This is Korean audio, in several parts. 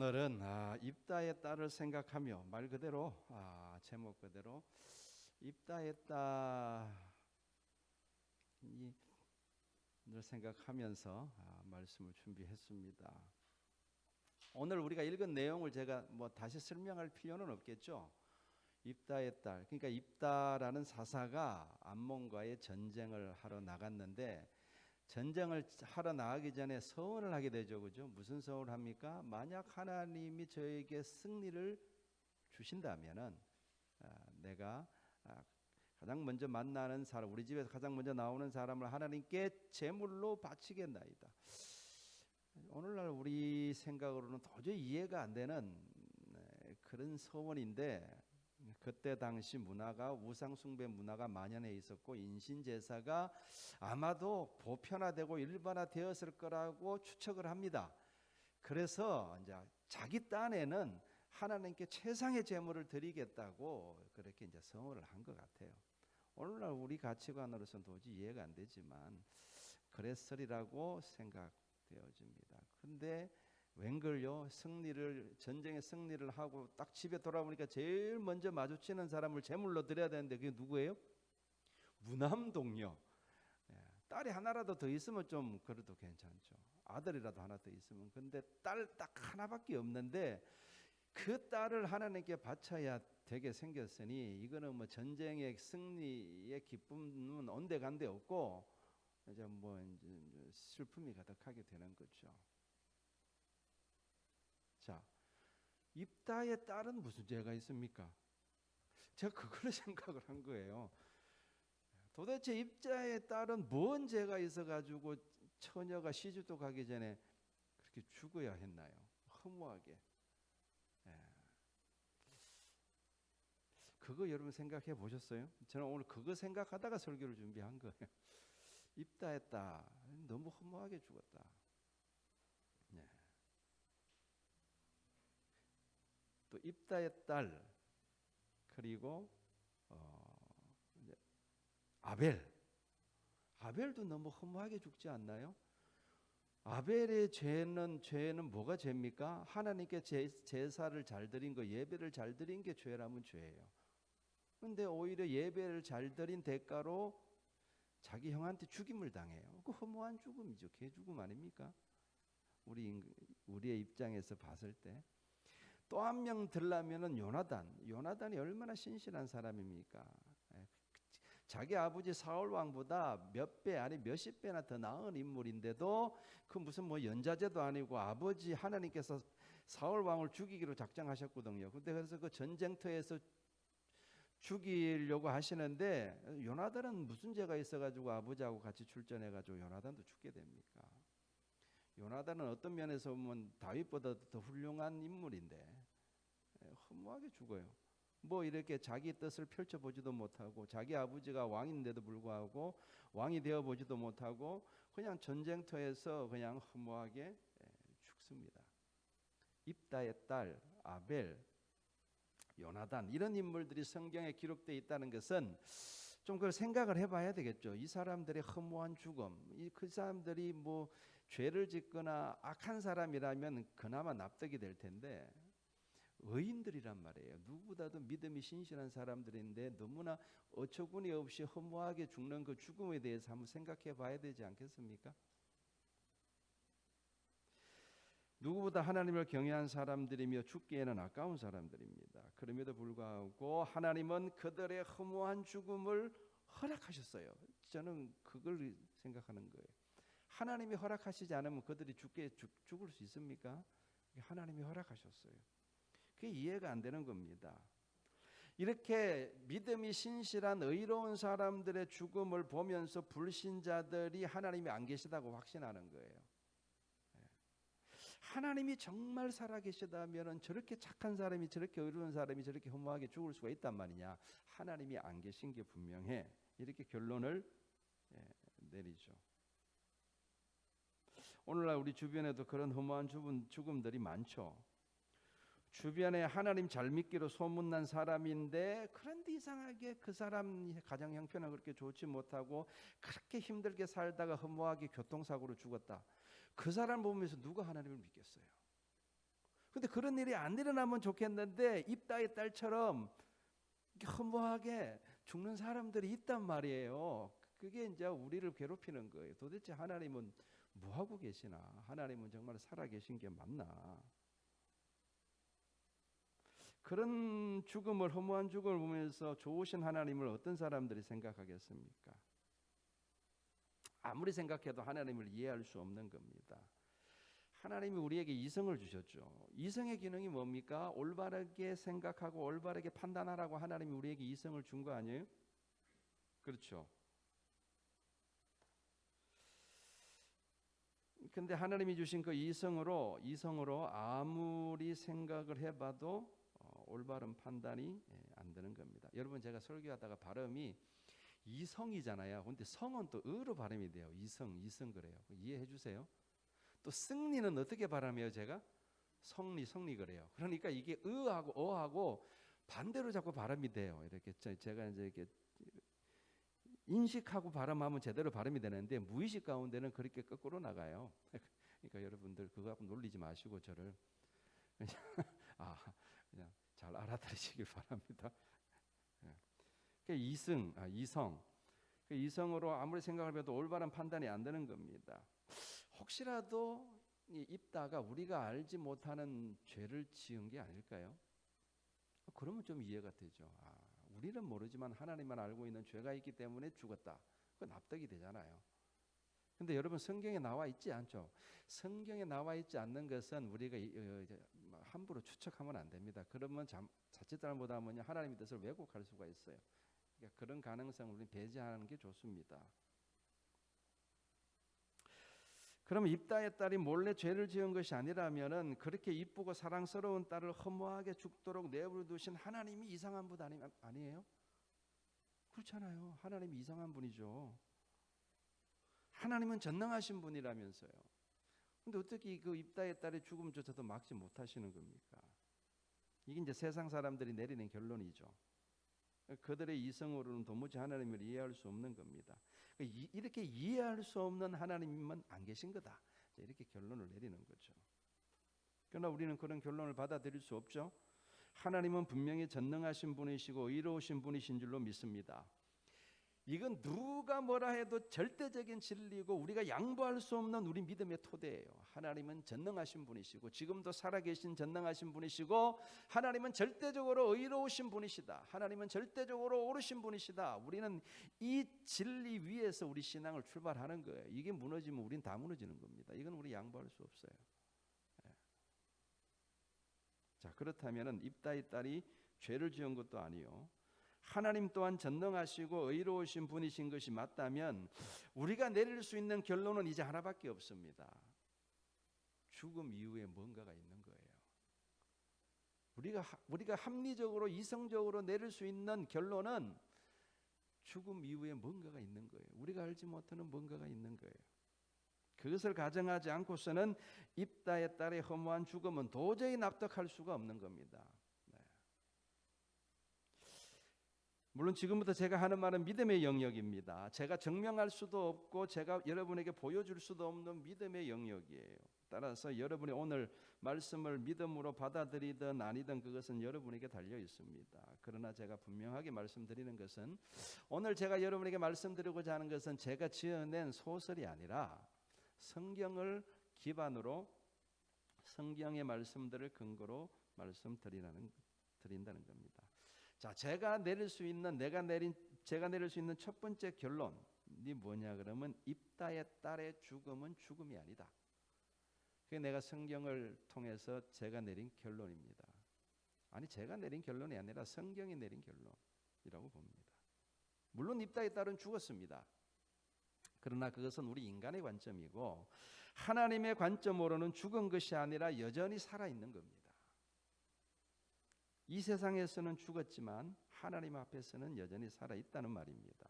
오늘은 입다의 딸을 생각하며 말 그대로 제목 그대로 입다의 딸을 생각하면서 말씀을 준비했습니다. 오늘 우리가 읽은 내용을 제가 다시 설명할 필요는 없겠죠. 입다의 딸, 그러니까 입다라는 사사가 암몬과의 전쟁을 하러 나갔는데 전쟁을 하러 나가기 전에 서원을 하게 되죠. 그죠? 무슨 서원을 합니까? 만약 하나님이 저에게 승리를 주신다면은 내가 가장 먼저 만나는 사람, 우리 집에서 가장 먼저 나오는 사람을 하나님께 제물로 바치겠나이다. 오늘날 우리 생각으로는 도저히 이해가 안 되는 그런 서원인데, 그때 당시 문화가 우상 숭배 문화가 만연해 있었고 인신제사가 아마도 보편화되고 일반화되었을 거라고 추측을 합니다. 그래서 이제 자기 딴에는 하나님께 최상의 제물을 드리겠다고 그렇게 이제 성호를 한 것 같아요. 오늘날 우리 가치관으로서는 도저히 이해가 안 되지만 그랬으리라고 생각되어집니다. 그런데 웬걸요, 전쟁의 승리를 하고 딱 집에 돌아오니까 제일 먼저 마주치는 사람을 제물로 드려야 되는데 그게 누구예요? 무남동녀. 딸이 하나라도 더 있으면 좀 그래도 괜찮죠. 아들이라도 하나 더 있으면. 근데 딸 딱 하나밖에 없는데 그 딸을 하나님께 바쳐야 되게 생겼으니 이거는 전쟁의 승리의 기쁨은 온데간데 없고 이제 이제 슬픔이 가득하게 되는 거죠. 자, 입다의 딸은 무슨 죄가 있습니까? 제가 그걸 생각을 한 거예요. 도대체 입다의 딸은 뭔 죄가 있어가지고 처녀가 시집도 가기 전에 그렇게 죽어야 했나요? 허무하게. 그거 여러분 생각해 보셨어요? 저는 오늘 그거 생각하다가 설교를 준비한 거예요. 입다의 딸 너무 허무하게 죽었다. 네. 또 입다의 딸 그리고 아벨도 너무 허무하게 죽지 않나요? 아벨의 죄는 뭐가 죄입니까? 하나님께 제사를 잘 드린 거, 예배를 잘 드린 게 죄라면 죄예요. 그런데 오히려 예배를 잘 드린 대가로 자기 형한테 죽임을 당해요. 그 허무한 죽음이죠. 개 죽음 아닙니까? 우리의 입장에서 봤을 때. 또 한 명 들라면은 요나단이 얼마나 신실한 사람입니까? 자기 아버지 사울 왕보다 몇 배 아니 몇십 배나 더 나은 인물인데도 그 무슨 연좌제도 아니고 아버지 하나님께서 사울 왕을 죽이기로 작정하셨거든요. 근데 그래서 그 전쟁터에서 죽이려고 하시는데 요나단은 무슨 죄가 있어가지고 아버지하고 같이 출전해가지고 요나단도 죽게 됩니까? 요나단은 어떤 면에서 보면 다윗보다 더 훌륭한 인물인데 허무하게 죽어요. 이렇게 자기 뜻을 펼쳐보지도 못하고 자기 아버지가 왕인데도 불구하고 왕이 되어보지도 못하고 그냥 전쟁터에서 그냥 허무하게 죽습니다. 입다의 딸 아벨, 요나단 이런 인물들이 성경에 기록되어 있다는 것은 좀 그걸 생각을 해봐야 되겠죠. 이 사람들의 허무한 죽음, 그 사람들이 죄를 짓거나 악한 사람이라면 그나마 납득이 될 텐데 의인들이란 말이에요. 누구보다도 믿음이 신실한 사람들인데 너무나 어처구니 없이 허무하게 죽는 그 죽음에 대해서 한번 생각해 봐야 되지 않겠습니까? 누구보다 하나님을 경외한 사람들이며 죽기에는 아까운 사람들입니다. 그럼에도 불구하고 하나님은 그들의 허무한 죽음을 허락하셨어요. 저는 그걸 생각하는 거예요. 하나님이 허락하시지 않으면 그들이 죽을 수 있습니까? 하나님이 허락하셨어요. 그게 이해가 안 되는 겁니다. 이렇게 믿음이 신실한 의로운 사람들의 죽음을 보면서 불신자들이 하나님이 안 계시다고 확신하는 거예요. 하나님이 정말 살아계시다면 저렇게 착한 사람이 저렇게 의로운 사람이 저렇게 허무하게 죽을 수가 있단 말이냐. 하나님이 안 계신 게 분명해. 이렇게 결론을 내리죠. 오늘날 우리 주변에도 그런 허무한 죽음들이 많죠. 주변에 하나님 잘 믿기로 소문난 사람인데 그런데 이상하게 그 사람 가정 형편은 그렇게 좋지 못하고 그렇게 힘들게 살다가 허무하게 교통사고로 죽었다. 그 사람 보면서 누가 하나님을 믿겠어요? 근데 그런 일이 안 일어나면 좋겠는데 입다의 딸처럼 허무하게 죽는 사람들이 있단 말이에요. 그게 이제 우리를 괴롭히는 거예요. 도대체 하나님은 뭐 하고 계시나? 하나님은 정말 살아 계신 게 맞나? 그런 죽음을, 허무한 죽음을 보면서 좋으신 하나님을 어떤 사람들이 생각하겠습니까? 아무리 생각해도 하나님을 이해할 수 없는 겁니다. 하나님이 우리에게 이성을 주셨죠. 이성의 기능이 뭡니까? 올바르게 생각하고 올바르게 판단하라고 하나님이 우리에게 이성을 준 거 아니에요? 그렇죠. 근데 하나님이 주신 그 이성으로 아무리 생각을 해봐도 올바른 판단이 안 되는 겁니다. 여러분, 제가 설교하다가 발음이 이성이잖아요. 근데 성은 또 의로 발음이 돼요. 이성 그래요. 이해해 주세요. 또 승리는 어떻게 발음해요? 제가 성리 그래요. 그러니까 이게 의하고 어하고 반대로 자꾸 발음이 돼요. 이렇게 제가 이제 이렇게 인식하고 발음하면 제대로 발음이 되는데 무의식 가운데는 그렇게 거꾸로 나가요. 그러니까 여러분들 그거 갖고 놀리지 마시고 저를 그냥 잘 알아들으시길 바랍니다. 이성. 이성으로 아무리 생각을 해도 올바른 판단이 안 되는 겁니다. 혹시라도 입다가 우리가 알지 못하는 죄를 지은 게 아닐까요? 그러면 좀 이해가 되죠. 우리는 모르지만 하나님만 알고 있는 죄가 있기 때문에 죽었다. 그 납득이 되잖아요. 근데 여러분, 성경에 나와 있지 않죠? 성경에 나와 있지 않는 것은 우리가 함부로 추측하면 안 됩니다. 그러면 자칫 잘못하면 하나님의 뜻을 왜곡할 수가 있어요. 그러니까 그런 가능성을 우리는 배제하는 게 좋습니다. 그러면 입다의 딸이 몰래 죄를 지은 것이 아니라면은 그렇게 이쁘고 사랑스러운 딸을 허무하게 죽도록 내버려 두신 하나님이 이상한 분 아니에요? 그렇잖아요. 하나님이 이상한 분이죠. 하나님은 전능하신 분이라면서요. 근데 어떻게 그 입다의 딸의 죽음조차도 막지 못하시는 겁니까? 이게 이제 세상 사람들이 내리는 결론이죠. 그들의 이성으로는 도무지 하나님을 이해할 수 없는 겁니다. 이렇게 이해할 수 없는 하나님은 안 계신 거다. 이렇게 결론을 내리는 거죠. 그러나 우리는 그런 결론을 받아들일 수 없죠. 하나님은 분명히 전능하신 분이시고 의로우신 분이신 줄로 믿습니다. 이건 누가 뭐라 해도 절대적인 진리고 우리가 양보할 수 없는 우리 믿음의 토대예요. 하나님은 전능하신 분이시고 지금도 살아계신 전능하신 분이시고 하나님은 절대적으로 의로우신 분이시다. 하나님은 절대적으로 옳으신 분이시다. 우리는 이 진리 위에서 우리 신앙을 출발하는 거예요. 이게 무너지면 우린 다 무너지는 겁니다. 이건 우리 양보할 수 없어요. 자, 그렇다면 입다의 딸이 죄를 지은 것도 아니요, 하나님 또한 전능하시고 의로우신 분이신 것이 맞다면 우리가 내릴 수 있는 결론은 이제 하나밖에 없습니다. 죽음 이후에 뭔가가 있는 거예요. 우리가 합리적으로 이성적으로 내릴 수 있는 결론은 죽음 이후에 뭔가가 있는 거예요. 우리가 알지 못하는 뭔가가 있는 거예요. 그것을 가정하지 않고서는 입다의 딸의 허무한 죽음은 도저히 납득할 수가 없는 겁니다. 물론 지금부터 제가 하는 말은 믿음의 영역입니다. 제가 증명할 수도 없고 제가 여러분에게 보여줄 수도 없는 믿음의 영역이에요. 따라서 여러분이 오늘 말씀을 믿음으로 받아들이든 아니든 그것은 여러분에게 달려 있습니다. 그러나 제가 분명하게 말씀드리는 것은, 오늘 제가 여러분에게 말씀드리고자 하는 것은 제가 지어낸 소설이 아니라 성경을 기반으로 성경의 말씀들을 근거로 말씀드린다는 겁니다. 자, 제가 내릴 수 있는 첫 번째 결론이 뭐냐 그러면 입다의 딸의 죽음은 죽음이 아니다. 그게 내가 성경을 통해서 제가 내린 결론입니다. 아니, 제가 내린 결론이 아니라 성경이 내린 결론이라고 봅니다. 물론 입다의 딸은 죽었습니다. 그러나 그것은 우리 인간의 관점이고 하나님의 관점으로는 죽은 것이 아니라 여전히 살아있는 겁니다. 이 세상에서는 죽었지만 하나님 앞에서는 여전히 살아있다는 말입니다.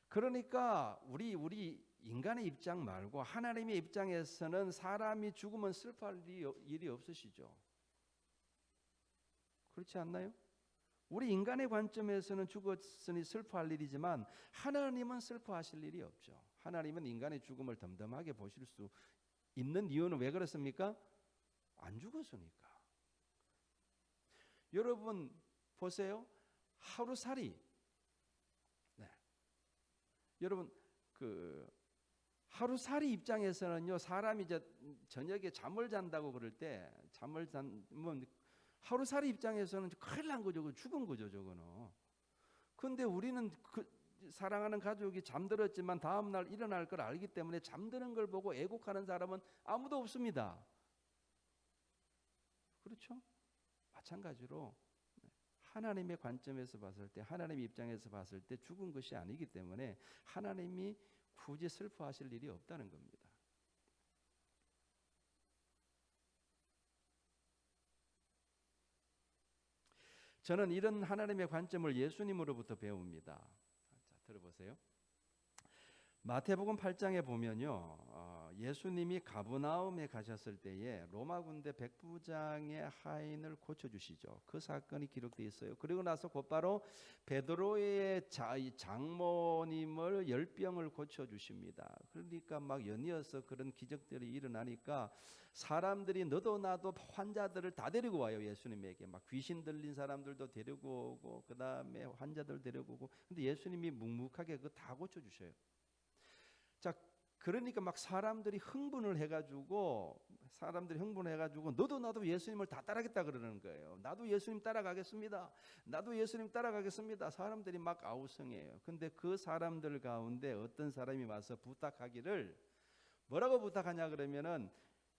그러니까 우리 인간의 입장 말고 하나님의 입장에서는 사람이 죽으면 슬퍼할 일이 없으시죠. 그렇지 않나요? 우리 인간의 관점에서는 죽었으니 슬퍼할 일이지만 하나님은 슬퍼하실 일이 없죠. 하나님은 인간의 죽음을 덤덤하게 보실 수 있는 이유는 왜 그렇습니까? 안 죽었으니까. 여러분 보세요. 하루살이. 네. 여러분 그 하루살이 입장에서는요, 사람이 이제 저녁에 잠을 잔다고 그럴 때 잠을 잔면 하루살이 입장에서는 큰일 난 거죠. 죽은 거죠, 저거는. 근데 우리는 사랑하는 가족이 잠들었지만 다음 날 일어날 걸 알기 때문에 잠드는 걸 보고 애곡하는 사람은 아무도 없습니다. 그렇죠? 마찬가지로 하나님의 관점에서 봤을 때, 하나님의 입장에서 봤을 때 죽은 것이 아니기 때문에 하나님이 굳이 슬퍼하실 일이 없다는 겁니다. 저는 이런 하나님의 관점을 예수님으로부터 배웁니다. 자, 들어보세요. 마태복음 8장에 보면요, 예수님이 가버나움에 가셨을 때에 로마 군대 백부장의 하인을 고쳐주시죠. 그 사건이 기록되어 있어요. 그리고 나서 곧바로 베드로의 장모님을 열병을 고쳐주십니다. 그러니까 막 연이어서 그런 기적들이 일어나니까 사람들이 너도 나도 환자들을 다 데리고 와요. 예수님에게 막 귀신 들린 사람들도 데리고 오고 그 다음에 환자들 데리고 오고. 근데 예수님이 묵묵하게 그거 다 고쳐주셔요. 자, 그러니까 막 사람들이 흥분을 해가지고 너도 나도 예수님을 다 따라가겠다 그러는 거예요. 나도 예수님 따라가겠습니다. 나도 예수님 따라가겠습니다. 사람들이 막 아우성해요. 근데 그 사람들 가운데 어떤 사람이 와서 부탁하기를, 뭐라고 부탁하냐 그러면은,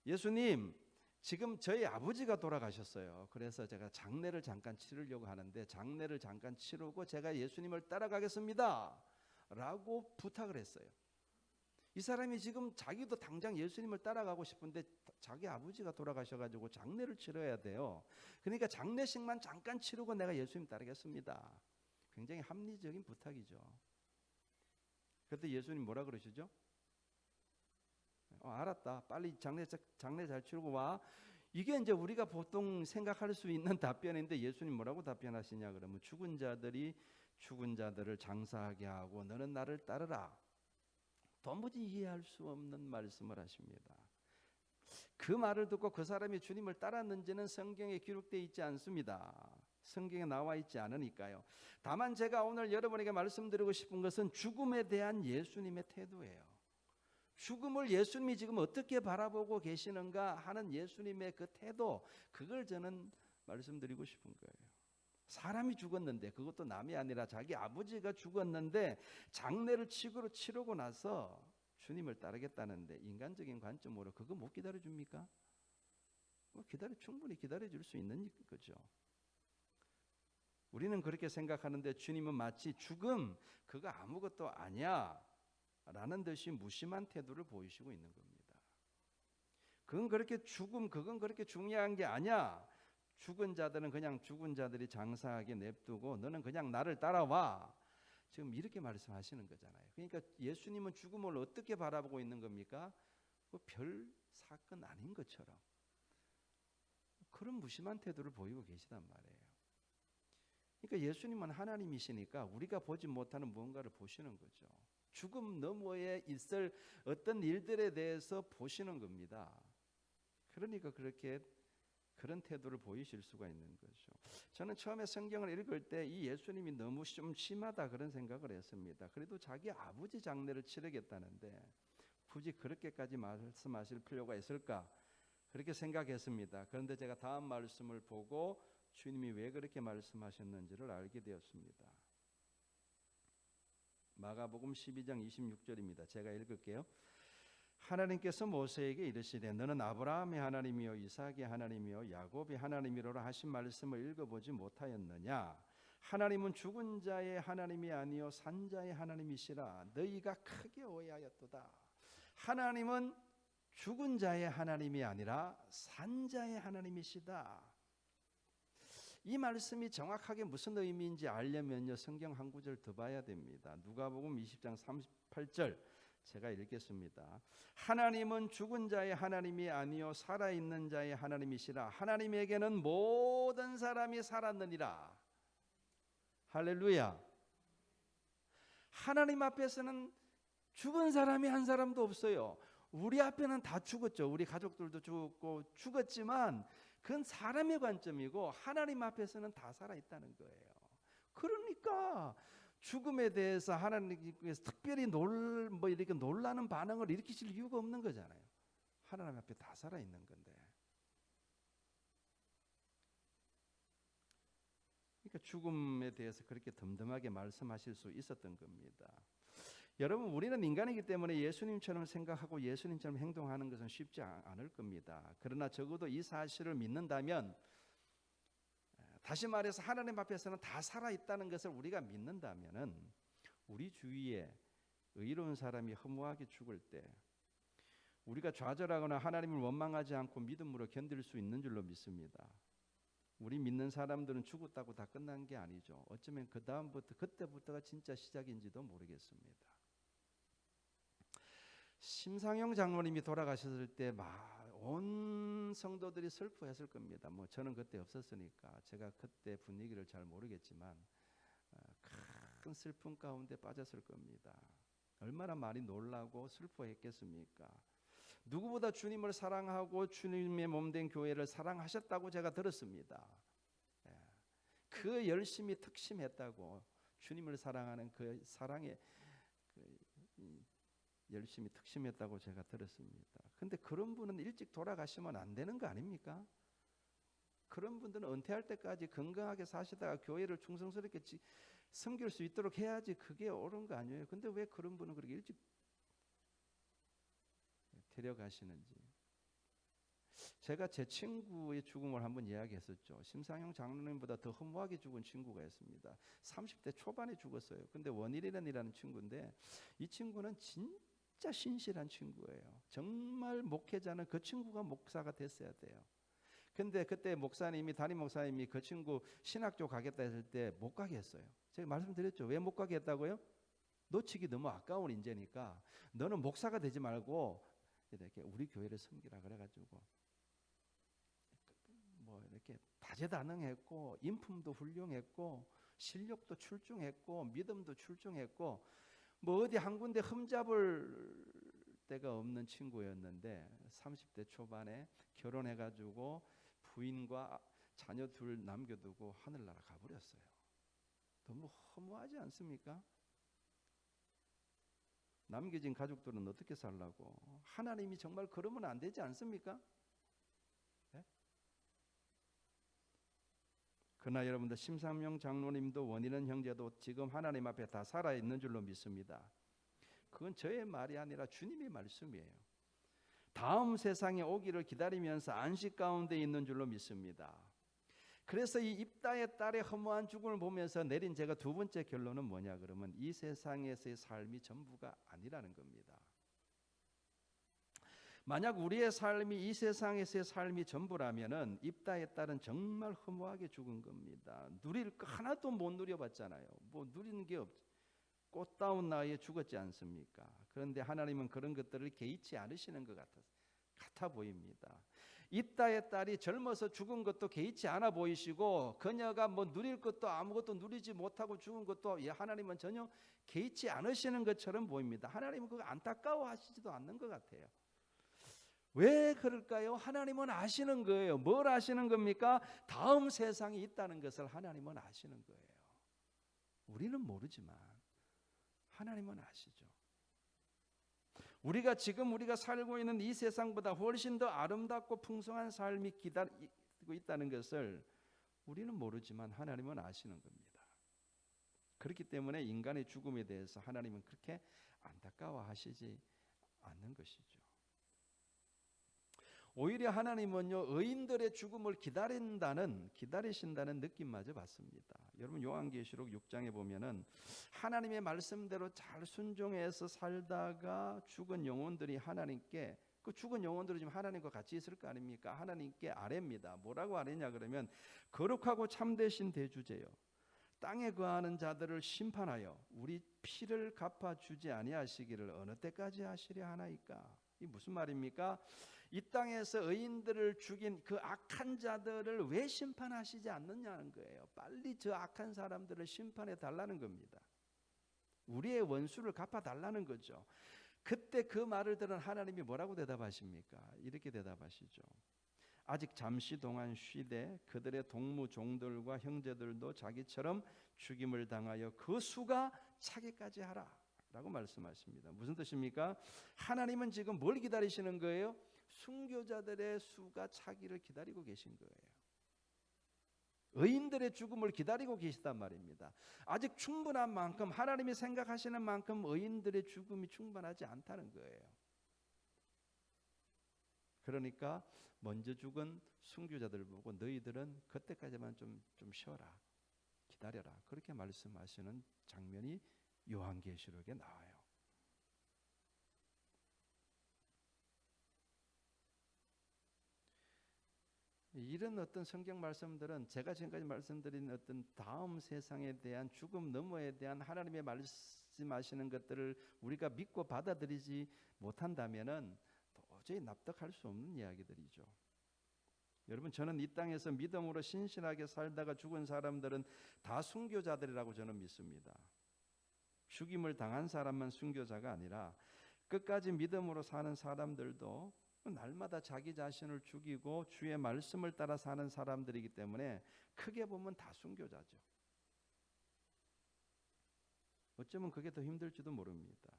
예수님, 지금 저희 아버지가 돌아가셨어요. 그래서 제가 장례를 잠깐 치르려고 하는데 장례를 잠깐 치르고 제가 예수님을 따라가겠습니다 라고 부탁을 했어요. 이 사람이 지금 자기도 당장 예수님을 따라가고 싶은데 자기 아버지가 돌아가셔가지고 장례를 치러야 돼요. 그러니까 장례식만 잠깐 치르고 내가 예수님 따르겠습니다. 굉장히 합리적인 부탁이죠. 그때 예수님 뭐라 그러시죠? 알았다. 빨리 장례 잘 치르고 와. 이게 이제 우리가 보통 생각할 수 있는 답변인데 예수님 뭐라고 답변하시냐 그러면, 죽은 자들이 죽은 자들을 장사하게 하고 너는 나를 따르라. 도무지 이해할 수 없는 말씀을 하십니다. 그 말을 듣고 그 사람이 주님을 따랐는지는 성경에 기록되어 있지 않습니다. 성경에 나와 있지 않으니까요. 다만 제가 오늘 여러분에게 말씀드리고 싶은 것은 죽음에 대한 예수님의 태도예요. 죽음을 예수님이 지금 어떻게 바라보고 계시는가 하는 예수님의 그 태도, 그걸 저는 말씀드리고 싶은 거예요. 사람이 죽었는데, 그것도 남이 아니라 자기 아버지가 죽었는데 장례를 치르고 나서 주님을 따르겠다는데 인간적인 관점으로 그거 못 기다려줍니까? 충분히 기다려줄 수 있는 거죠. 우리는 그렇게 생각하는데 주님은 마치 죽음 그거 아무것도 아니야 라는 듯이 무심한 태도를 보이시고 있는 겁니다. 그건 그렇게 중요한 게 아니야. 죽은 자들은 그냥 죽은 자들이 장사하게 냅두고 너는 그냥 나를 따라와. 지금 이렇게 말씀하시는 거잖아요. 그러니까 예수님은 죽음을 어떻게 바라보고 있는 겁니까? 별 사건 아닌 것처럼 그런 무심한 태도를 보이고 계시단 말이에요. 그러니까 예수님은 하나님이시니까 우리가 보지 못하는 무언가를 보시는 거죠. 죽음 너머에 있을 어떤 일들에 대해서 보시는 겁니다. 그러니까 그런 태도를 보이실 수가 있는 거죠. 저는 처음에 성경을 읽을 때 이 예수님이 너무 좀 심하다 그런 생각을 했습니다. 그래도 자기 아버지 장례를 치르겠다는데 굳이 그렇게까지 말씀하실 필요가 있을까? 그렇게 생각했습니다. 그런데 제가 다음 말씀을 보고 주님이 왜 그렇게 말씀하셨는지를 알게 되었습니다. 마가복음 12장 26절입니다. 제가 읽을게요. 하나님께서 모세에게 이르시되 너는 아브라함의 하나님이요 이삭의 하나님이요 야곱의 하나님이로라 하신 말씀을 읽어보지 못하였느냐? 하나님은 죽은 자의 하나님이 아니요 산 자의 하나님이시라. 너희가 크게 오해하였도다. 하나님은 죽은 자의 하나님이 아니라 산 자의 하나님이시다. 이 말씀이 정확하게 무슨 의미인지 알려면요 성경 한 구절 더 봐야 됩니다. 누가복음 20장 38절 제가 읽겠습니다. 하나님은 죽은 자의 하나님이 아니요 살아있는 자의 하나님이시라. 하나님에게는 모든 사람이 살았느니라. 할렐루야. 하나님 앞에서는 죽은 사람이 한 사람도 없어요. 우리 앞에는 다 죽었죠. 우리 가족들도 죽었지만 그건 사람의 관점이고 하나님 앞에서는 다 살아있다는 거예요. 그러니까 죽음에 대해서 하나님께서 특별히 이렇게 놀라는 반응을 일으키실 이유가 없는 거잖아요. 하나님 앞에 다 살아있는 건데. 그러니까 죽음에 대해서 그렇게 덤덤하게 말씀하실 수 있었던 겁니다. 여러분, 우리는 인간이기 때문에 예수님처럼 생각하고 예수님처럼 행동하는 것은 쉽지 않을 겁니다. 그러나 적어도 이 사실을 믿는다면, 다시 말해서 하나님 앞에서는 다 살아있다는 것을 우리가 믿는다면은 우리 주위에 의로운 사람이 허무하게 죽을 때 우리가 좌절하거나 하나님을 원망하지 않고 믿음으로 견딜 수 있는 줄로 믿습니다. 우리 믿는 사람들은 죽었다고 다 끝난 게 아니죠. 어쩌면 그때부터가 진짜 시작인지도 모르겠습니다. 심상영 장로님이 돌아가셨을 때 온 성도들이 슬퍼했을 겁니다. 저는 그때 없었으니까 제가 그때 분위기를 잘 모르겠지만 큰 슬픔 가운데 빠졌을 겁니다. 얼마나 많이 놀라고 슬퍼했겠습니까? 누구보다 주님을 사랑하고 주님의 몸된 교회를 사랑하셨다고 제가 들었습니다. 그 열심이 특심했다고, 주님을 사랑하는 그 사랑에 열심히 특심했다고 제가 들었습니다. 근데 그런 분은 일찍 돌아가시면 안 되는 거 아닙니까? 그런 분들은 은퇴할 때까지 건강하게 사시다가 교회를 충성스럽게 섬길 수 있도록 해야지 그게 옳은 거 아니에요? 근데 왜 그런 분은 그렇게 일찍 데려가시는지. 제가 제 친구의 죽음을 한번 이야기했었죠. 심상영 장로님보다 더 허무하게 죽은 친구가 있습니다. 30대 초반에 죽었어요. 근데 원일이라는 친구인데 이 친구는 진짜 신실한 친구예요. 정말 목회자는 그 친구가 목사가 됐어야 돼요. 근데 그때 담임 목사님이 그 친구 신학교 가겠다 했을 때 못 가게 했어요. 제가 말씀드렸죠. 왜 못 가게 했다고요? 놓치기 너무 아까운 인재니까 너는 목사가 되지 말고 이렇게 우리 교회를 섬기라 그래가지고 이렇게 다재다능했고 인품도 훌륭했고 실력도 출중했고 믿음도 출중했고 어디 한 군데 흠잡을 데가 없는 친구였는데 30대 초반에 결혼해가지고 부인과 자녀 둘 남겨두고 하늘나라 가버렸어요. 너무 허무하지 않습니까? 남겨진 가족들은 어떻게 살라고? 하나님이 정말 그러면 안 되지 않습니까? 네? 그러나 여러분들 심상영 장로님도 원인은 형제도 지금 하나님 앞에 다 살아있는 줄로 믿습니다. 그건 저의 말이 아니라 주님의 말씀이에요. 다음 세상에 오기를 기다리면서 안식 가운데 있는 줄로 믿습니다. 그래서 이 입다의 딸의 허무한 죽음을 보면서 내린 제가 두 번째 결론은 뭐냐 그러면 이 세상에서의 삶이 전부가 아니라는 겁니다. 만약 우리의 삶이 이 세상에서의 삶이 전부라면은 입다의 딸은 정말 허무하게 죽은 겁니다. 누릴 거 하나도 못 누려봤잖아요. 누리는 게 없죠. 꽃다운 나이에 죽었지 않습니까? 그런데 하나님은 그런 것들을 개의치 않으시는 것 같아 보입니다. 입다의 딸이 젊어서 죽은 것도 개의치 않아 보이시고 그녀가 누릴 것도 아무것도 누리지 못하고 죽은 것도 하나님은 전혀 개의치 않으시는 것처럼 보입니다. 하나님은 그거 안타까워하시지도 않는 것 같아요. 왜 그럴까요? 하나님은 아시는 거예요. 뭘 아시는 겁니까? 다음 세상이 있다는 것을 하나님은 아시는 거예요. 우리는 모르지만 하나님은 아시죠. 우리가 살고 있는 이 세상보다 훨씬 더 아름답고 풍성한 삶이 기다리고 있다는 것을 우리는 모르지만 하나님은 아시는 겁니다. 그렇기 때문에 인간의 죽음에 대해서 하나님은 그렇게 안타까워하시지 않는 것이죠. 오히려 하나님은요 의인들의 죽음을 기다리신다는 느낌마저 받습니다. 여러분 요한계시록 6장에 보면은 하나님의 말씀대로 잘 순종해서 살다가 죽은 영혼들이 하나님께 그 죽은 영혼들이 지금 하나님과 같이 있을 거 아닙니까? 하나님께 아뢰입니다. 뭐라고 아뢰냐 그러면 거룩하고 참되신 대주제요 땅에 거하는 자들을 심판하여 우리 피를 갚아주지 아니하시기를 어느 때까지 하시려 하나이까? 이 무슨 말입니까? 이 땅에서 의인들을 죽인 그 악한 자들을 왜 심판하시지 않느냐는 거예요. 빨리 저 악한 사람들을 심판해 달라는 겁니다. 우리의 원수를 갚아 달라는 거죠. 그때 그 말을 들은 하나님이 뭐라고 대답하십니까? 이렇게 대답하시죠. 아직 잠시 동안 쉬되 그들의 동무 종들과 형제들도 자기처럼 죽임을 당하여 그 수가 차기까지 하라 라고 말씀하십니다. 무슨 뜻입니까? 하나님은 지금 뭘 기다리시는 거예요? 순교자들의 수가 차기를 기다리고 계신 거예요. 의인들의 죽음을 기다리고 계시단 말입니다. 아직 충분한 만큼, 하나님이 생각하시는 만큼 의인들의 죽음이 충분하지 않다는 거예요. 그러니까 먼저 죽은 순교자들을 보고 너희들은 그때까지만 좀 쉬어라, 기다려라, 그렇게 말씀하시는 장면이 요한계시록에 나와요. 이런 어떤 성경 말씀들은 제가 지금까지 말씀드린 어떤 다음 세상에 대한, 죽음 너머에 대한 하나님의 말씀하시는 것들을 우리가 믿고 받아들이지 못한다면은 도저히 납득할 수 없는 이야기들이죠. 여러분, 저는 이 땅에서 믿음으로 신실하게 살다가 죽은 사람들은 다 순교자들이라고 저는 믿습니다. 죽임을 당한 사람만 순교자가 아니라 끝까지 믿음으로 사는 사람들도 날마다 자기 자신을 죽이고 주의 말씀을 따라 사는 사람들이기 때문에 크게 보면 다 순교자죠. 어쩌면 그게 더 힘들지도 모릅니다.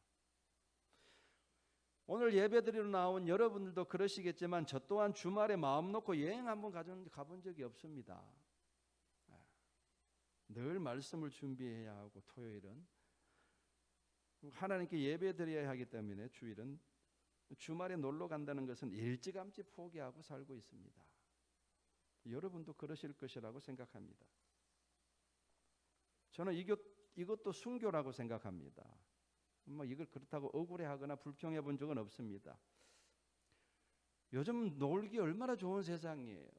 오늘 예배드리러 나온 여러분들도 그러시겠지만 저 또한 주말에 마음 놓고 여행 한번 가본 적이 없습니다. 늘 말씀을 준비해야 하고 토요일은 하나님께 예배드려야 하기 때문에 주일은 주말에 놀러 간다는 것은 일찌감치 포기하고 살고 있습니다. 여러분도 그러실 것이라고 생각합니다. 저는 이것도 순교라고 생각합니다. 이걸 그렇다고 억울해하거나 불평해 본 적은 없습니다. 요즘 놀기 얼마나 좋은 세상이에요.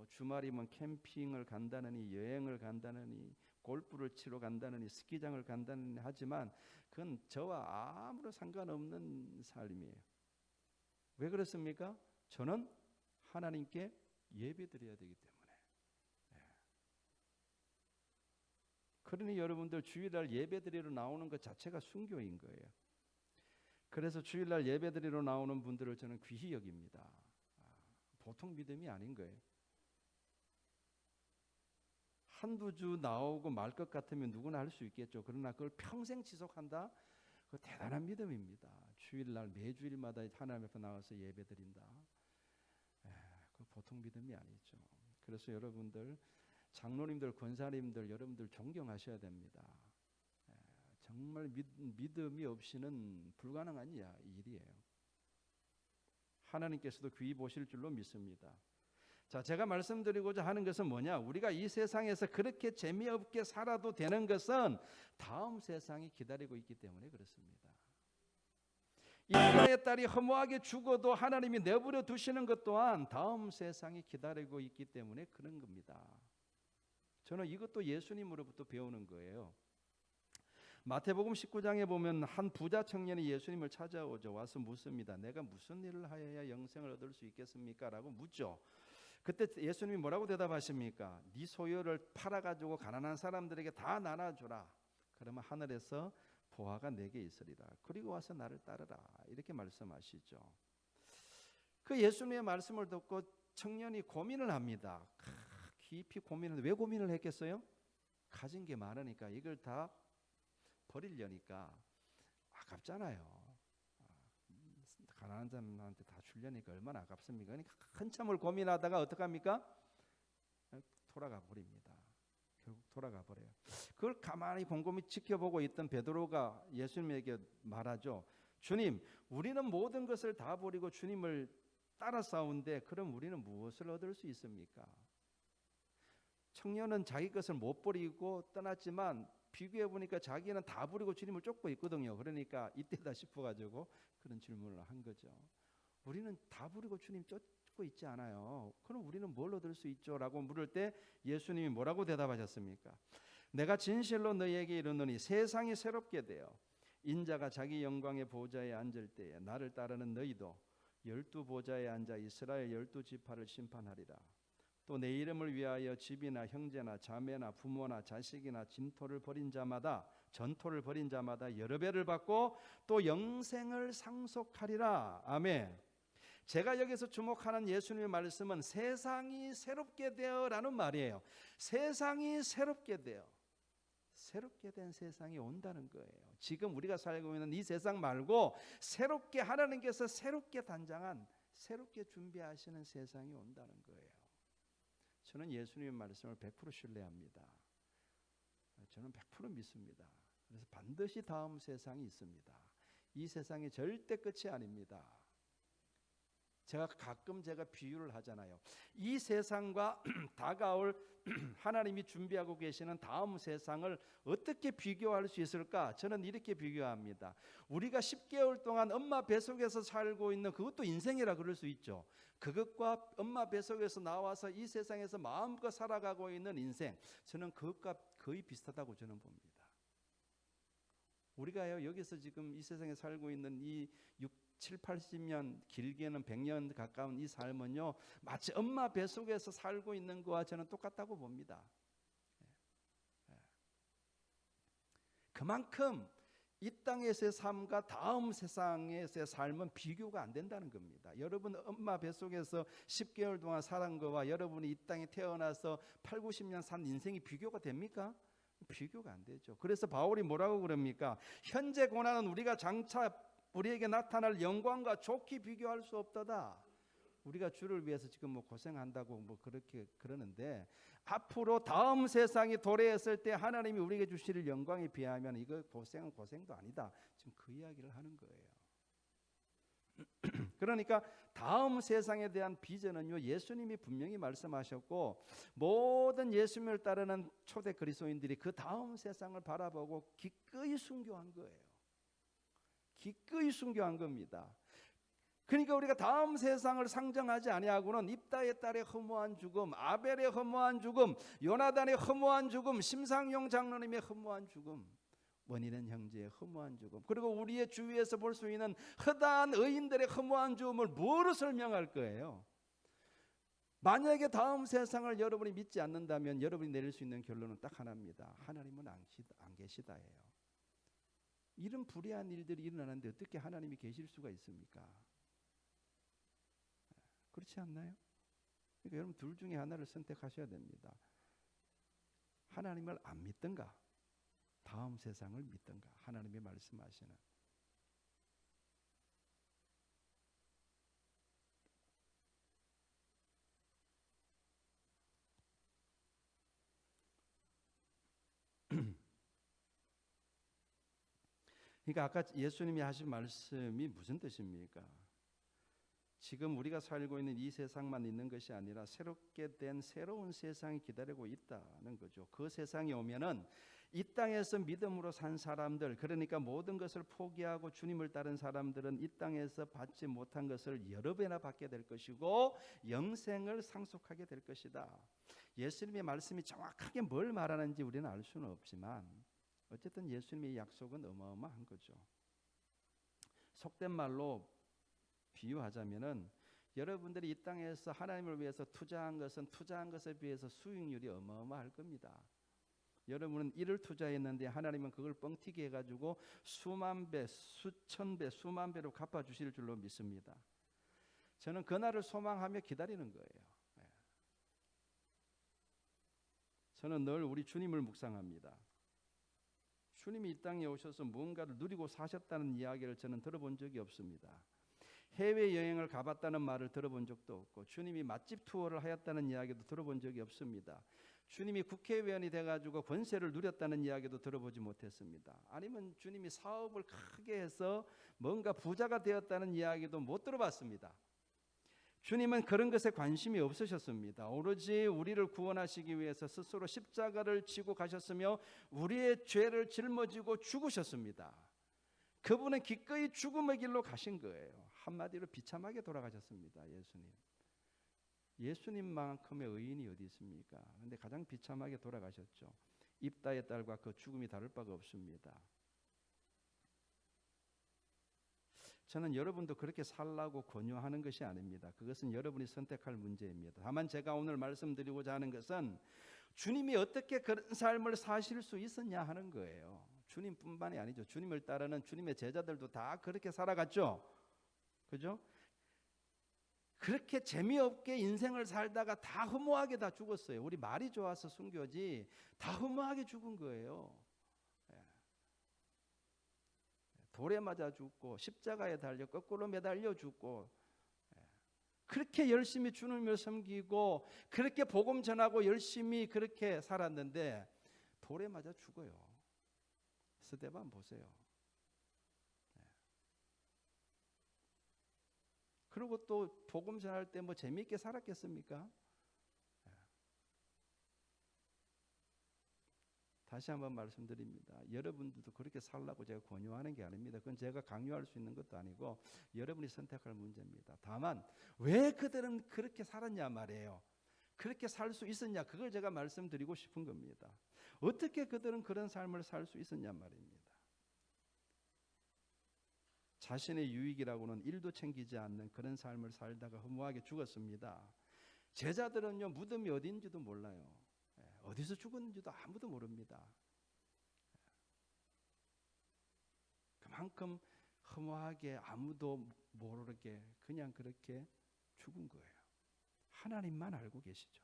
주말이면 캠핑을 간다느니, 여행을 간다느니, 골프를 치러 간다느니, 스키장을 간다느니 하지만 그건 저와 아무런 상관없는 삶이에요. 왜 그렇습니까? 저는 하나님께 예배드려야 되기 때문에. 그러니 여러분들 주일날 예배드리러 나오는 것 자체가 순교인 거예요. 그래서 주일날 예배드리러 나오는 분들을 저는 귀히 여깁니다. 보통 믿음이 아닌 거예요. 한두 주 나오고 말 것 같으면 누구나 할 수 있겠죠. 그러나 그걸 평생 지속한다? 그 대단한 믿음입니다. 주일날 매주일마다 하나님 앞에 나와서 예배드린다. 그 보통 믿음이 아니죠. 그래서 여러분들, 장로님들, 권사님들, 여러분들 존경하셔야 됩니다. 정말 믿음이 없이는 불가능한 일이에요. 하나님께서도 귀히 보실 줄로 믿습니다. 자, 제가 말씀드리고자 하는 것은 뭐냐? 우리가 이 세상에서 그렇게 재미없게 살아도 되는 것은 다음 세상이 기다리고 있기 때문에 그렇습니다. 이브라의 딸이 허무하게 죽어도 하나님이 내버려 두시는 것 또한 다음 세상이 기다리고 있기 때문에 그런 겁니다. 저는 이것도 예수님으로부터 배우는 거예요. 마태복음 19장에 보면 한 부자 청년이 예수님을 찾아오죠. 와서 묻습니다. 내가 무슨 일을 하여야 영생을 얻을 수 있겠습니까? 라고 묻죠. 그때 예수님이 뭐라고 대답하십니까? 네 소유를 팔아가지고 가난한 사람들에게 다 나눠주라. 그러면 하늘에서 보화가 내게 있으리라. 그리고 와서 나를 따르라. 이렇게 말씀하시죠. 그 예수님의 말씀을 듣고 청년이 고민을 합니다. 깊이 고민을. 왜 고민을 했겠어요? 가진 게 많으니까, 이걸 다 버리려니까 아깝잖아요. 가난한 사람한테 다 주려니까 얼마나 아깝습니까? 그러니까 한참을 고민하다가 어떡합니까? 돌아가 버립니다. 결국 돌아가 버려요. 그걸 가만히 곰곰이 지켜보고 있던 베드로가 예수님에게 말하죠. 주님, 우리는 모든 것을 다 버리고 주님을 따라 싸운데 그럼 우리는 무엇을 얻을 수 있습니까? 청년은 자기 것을 못 버리고 떠났지만 비교해 보니까 자기는 다 버리고 주님을 쫓고 있거든요. 그러니까 이때다 싶어가지고 그런 질문을 한 거죠. 우리는 다 버리고 주님 쫓고 있지 않아요. 그럼 우리는 뭘 얻을 수 있죠? 라고 물을 때 예수님이 뭐라고 대답하셨습니까? 내가 진실로 너희에게 이르노니 세상이 새롭게 되어 인자가 자기 영광의 보좌에 앉을 때에 나를 따르는 너희도 12 보좌에 앉아 이스라엘 12 지파를 심판하리라. 또 내 이름을 위하여 집이나 형제나 자매나 부모나 자식이나 전토를 벌인 자마다 여러 배를 받고 또 영생을 상속하리라. 아멘. 제가 여기서 주목하는 예수님의 말씀은 세상이 새롭게 되어라는 말이에요. 세상이 새롭게 되어, 새롭게 된 세상이 온다는 거예요. 지금 우리가 살고 있는 이 세상 말고 새롭게 하나님께서 새롭게 단장한, 새롭게 준비하시는 세상이 온다는 거예요. 저는 예수님의 말씀을 100% 신뢰합니다. 저는 100% 믿습니다. 그래서 반드시 다음 세상이 있습니다. 이 세상이 절대 끝이 아닙니다. 제가 가끔 비유를 하잖아요. 이 세상과 다가올 하나님이 준비하고 계시는 다음 세상을 어떻게 비교할 수 있을까? 저는 이렇게 비교합니다. 우리가 10개월 동안 엄마 뱃속에서 살고 있는 그것도 인생이라 그럴 수 있죠. 그것과 엄마 뱃속에서 나와서 이 세상에서 마음껏 살아가고 있는 인생, 저는 그것과 거의 비슷하다고 저는 봅니다. 우리가요, 여기서 지금 이 세상에 살고 있는 이 7, 80년, 길게는 100년 가까운 이 삶은요, 마치 엄마 뱃속에서 살고 있는 거와 저는 똑같다고 봅니다. 그만큼 이 땅에서의 삶과 다음 세상에서의 삶은 비교가 안 된다는 겁니다. 여러분 엄마 뱃속에서 10개월 동안 살은 거와 여러분이 이 땅에 태어나서 8, 90년 산 인생이 비교가 됩니까? 비교가 안 되죠. 그래서 바울이 뭐라고 그럽니까? 현재 고난은 우리가 장차 우리에게 나타날 영광과 좋게 비교할 수 없도다. 우리가 주를 위해서 지금 고생한다고 그렇게 그러는데, 앞으로 다음 세상이 도래했을 때 하나님이 우리에게 주실 영광에 비하면 이거 고생은 고생도 아니다. 지금 그 이야기를 하는 거예요. 그러니까 다음 세상에 대한 비전은요, 예수님이 분명히 말씀하셨고, 모든 예수님을 따르는 초대 그리스도인들이 그 다음 세상을 바라보고 기꺼이 순교한 거예요. 기꺼이 순교한 겁니다. 그러니까 우리가 다음 세상을 상정하지 아니하고는 입다의 딸의 허무한 죽음, 아벨의 허무한 죽음, 요나단의 허무한 죽음, 심상용 장로님의 허무한 죽음, 원인은 형제의 허무한 죽음, 그리고 우리의 주위에서 볼 수 있는 허다한 의인들의 허무한 죽음을 뭐로 설명할 거예요? 만약에 다음 세상을 여러분이 믿지 않는다면 여러분이 내릴 수 있는 결론은 딱 하나입니다. 하나님은 안 계시다예요. 이런 불의한 일들이 일어나는데 어떻게 하나님이 계실 수가 있습니까? 그렇지 않나요? 그러니까 여러분 둘 중에 하나를 선택하셔야 됩니다. 하나님을 안 믿든가, 다음 세상을 믿든가, 하나님이 말씀하시는. 그러니까 아까 예수님이 하신 말씀이 무슨 뜻입니까? 지금 우리가 살고 있는 이 세상만 있는 것이 아니라 새롭게 된 새로운 세상이 기다리고 있다는 거죠. 그 세상이 오면은 이 땅에서 믿음으로 산 사람들, 그러니까 모든 것을 포기하고 주님을 따른 사람들은 이 땅에서 받지 못한 것을 여러 배나 받게 될 것이고 영생을 상속하게 될 것이다. 예수님의 말씀이 정확하게 뭘 말하는지 우리는 알 수는 없지만 어쨌든 예수님의 약속은 어마어마한 거죠. 속된 말로 비유하자면은 여러분들이 이 땅에서 하나님을 위해서 투자한 것은 투자한 것에 비해서 수익률이 어마어마할 겁니다. 여러분은 1을 투자했는데 하나님은 그걸 뻥튀기 해가지고 수만 배, 수천 배, 수만 배로 갚아주실 줄로 믿습니다. 저는 그날을 소망하며 기다리는 거예요. 저는 늘 우리 주님을 묵상합니다. 주님이 이 땅에 오셔서 무언가를 누리고 사셨다는 이야기를 저는 들어본 적이 없습니다. 해외여행을 가봤다는 말을 들어본 적도 없고, 주님이 맛집 투어를 하였다는 이야기도 들어본 적이 없습니다. 주님이 국회의원이 돼가지고 권세를 누렸다는 이야기도 들어보지 못했습니다. 아니면 주님이 사업을 크게 해서 뭔가 부자가 되었다는 이야기도 못 들어봤습니다. 주님은 그런 것에 관심이 없으셨습니다. 오로지 우리를 구원하시기 위해서 스스로 십자가를 지고 가셨으며 우리의 죄를 짊어지고 죽으셨습니다. 그분은 기꺼이 죽음의 길로 가신 거예요. 한마디로 비참하게 돌아가셨습니다. 예수님만큼의 의인이 어디 있습니까? 그런데 가장 비참하게 돌아가셨죠. 입다의 딸과 그 죽음이 다를 바가 없습니다. 저는 여러분도 그렇게 살라고 권유하는 것이 아닙니다. 그것은 여러분이 선택할 문제입니다. 다만 제가 오늘 말씀드리고자 하는 것은 주님이 어떻게 그런 삶을 사실 수 있었냐 하는 거예요. 주님뿐만이 아니죠. 주님을 따르는 주님의 제자들도 다 그렇게 살아갔죠. 그죠? 그렇게 재미없게 인생을 살다가 다 허무하게 다 죽었어요. 우리 말이 좋아서 순교지 다 허무하게 죽은 거예요. 돌에 맞아 죽고 십자가에 달려 거꾸로 매달려 죽고, 그렇게 열심히 주님을 섬기고 그렇게 복음 전하고 열심히 그렇게 살았는데 돌에 맞아 죽어요. 스데반 보세요. 그리고 또 복음 전할 때 뭐 재미있게 살았겠습니까? 다시 한번 말씀드립니다. 여러분들도 그렇게 살라고 제가 권유하는 게 아닙니다. 그건 제가 강요할 수 있는 것도 아니고 여러분이 선택할 문제입니다. 다만 왜 그들은 그렇게 살았냐 말이에요. 그렇게 살 수 있었냐, 그걸 제가 말씀드리고 싶은 겁니다. 어떻게 그들은 그런 삶을 살 수 있었냐 말입니다. 자신의 유익이라고는 일도 챙기지 않는 그런 삶을 살다가 허무하게 죽었습니다. 제자들은요, 무덤이 어딘지도 몰라요. 어디서 죽었는지도 아무도 모릅니다. 그만큼 허무하게 아무도 모르게 그냥 그렇게 죽은 거예요. 하나님만 알고 계시죠.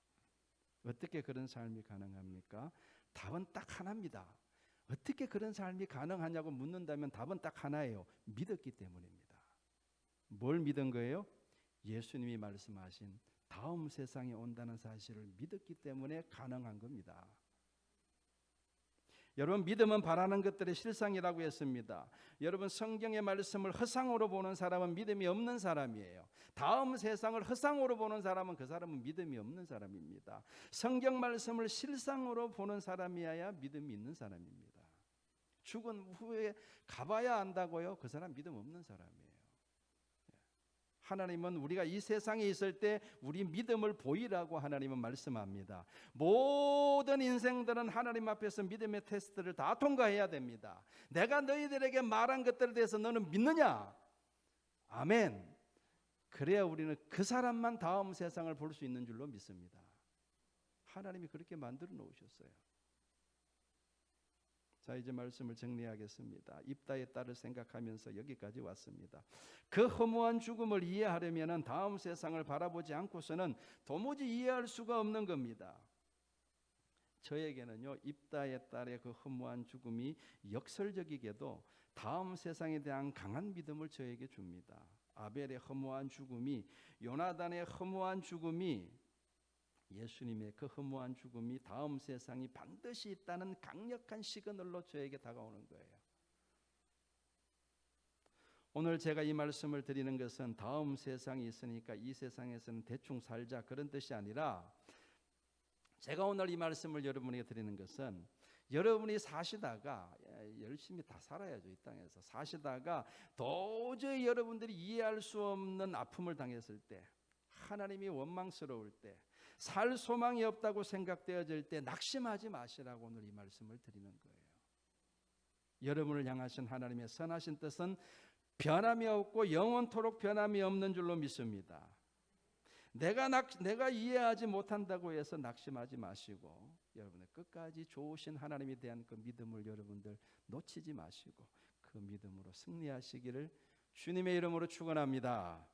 어떻게 그런 삶이 가능합니까? 답은 딱 하나입니다. 어떻게 그런 삶이 가능하냐고 묻는다면 답은 딱 하나예요. 믿었기 때문입니다. 뭘 믿은 거예요? 예수님이 말씀하신 다음 세상에 온다는 사실을 믿었기 때문에 가능한 겁니다. 여러분, 믿음은 바라는 것들의 실상이라고 했습니다. 여러분, 성경의 말씀을 허상으로 보는 사람은 믿음이 없는 사람이에요. 다음 세상을 허상으로 보는 사람은 그 사람은 믿음이 없는 사람입니다. 성경 말씀을 실상으로 보는 사람이어야 믿음이 있는 사람입니다. 죽은 후에 가봐야 안다고요? 그 사람 믿음 없는 사람이에요. 하나님은 우리가 이 세상에 있을 때 우리 믿음을 보이라고 하나님은 말씀합니다. 모든 인생들은 하나님 앞에서 믿음의 테스트를 다 통과해야 됩니다. 내가 너희들에게 말한 것들에 대해서 너는 믿느냐? 아멘. 그래야 우리는 그 사람만 다음 세상을 볼 수 있는 줄로 믿습니다. 하나님이 그렇게 만들어 놓으셨어요. 자, 이제 말씀을 정리하겠습니다. 입다의 딸을 생각하면서 여기까지 왔습니다. 그 허무한 죽음을 이해하려면 다음 세상을 바라보지 않고서는 도무지 이해할 수가 없는 겁니다. 저에게는요, 입다의 딸의 그 허무한 죽음이 역설적이게도 다음 세상에 대한 강한 믿음을 저에게 줍니다. 아벨의 허무한 죽음이, 요나단의 허무한 죽음이, 예수님의 그 허무한 죽음이 다음 세상이 반드시 있다는 강력한 시그널로 저에게 다가오는 거예요. 오늘 제가 이 말씀을 드리는 것은 다음 세상이 있으니까 이 세상에서는 대충 살자 그런 뜻이 아니라, 제가 오늘 이 말씀을 여러분에게 드리는 것은 여러분이 사시다가 열심히 다 살아야죠. 이 땅에서 사시다가 도저히 여러분들이 이해할 수 없는 아픔을 당했을 때, 하나님이 원망스러울 때, 살 소망이 없다고 생각되어질 때 낙심하지 마시라고 오늘 이 말씀을 드리는 거예요. 여러분을 향하신 하나님의 선하신 뜻은 변함이 없고 영원토록 변함이 없는 줄로 믿습니다. 내가 이해하지 못한다고 해서 낙심하지 마시고, 여러분의 끝까지 좋으신 하나님에 대한 그 믿음을 여러분들 놓치지 마시고 그 믿음으로 승리하시기를 주님의 이름으로 축원합니다.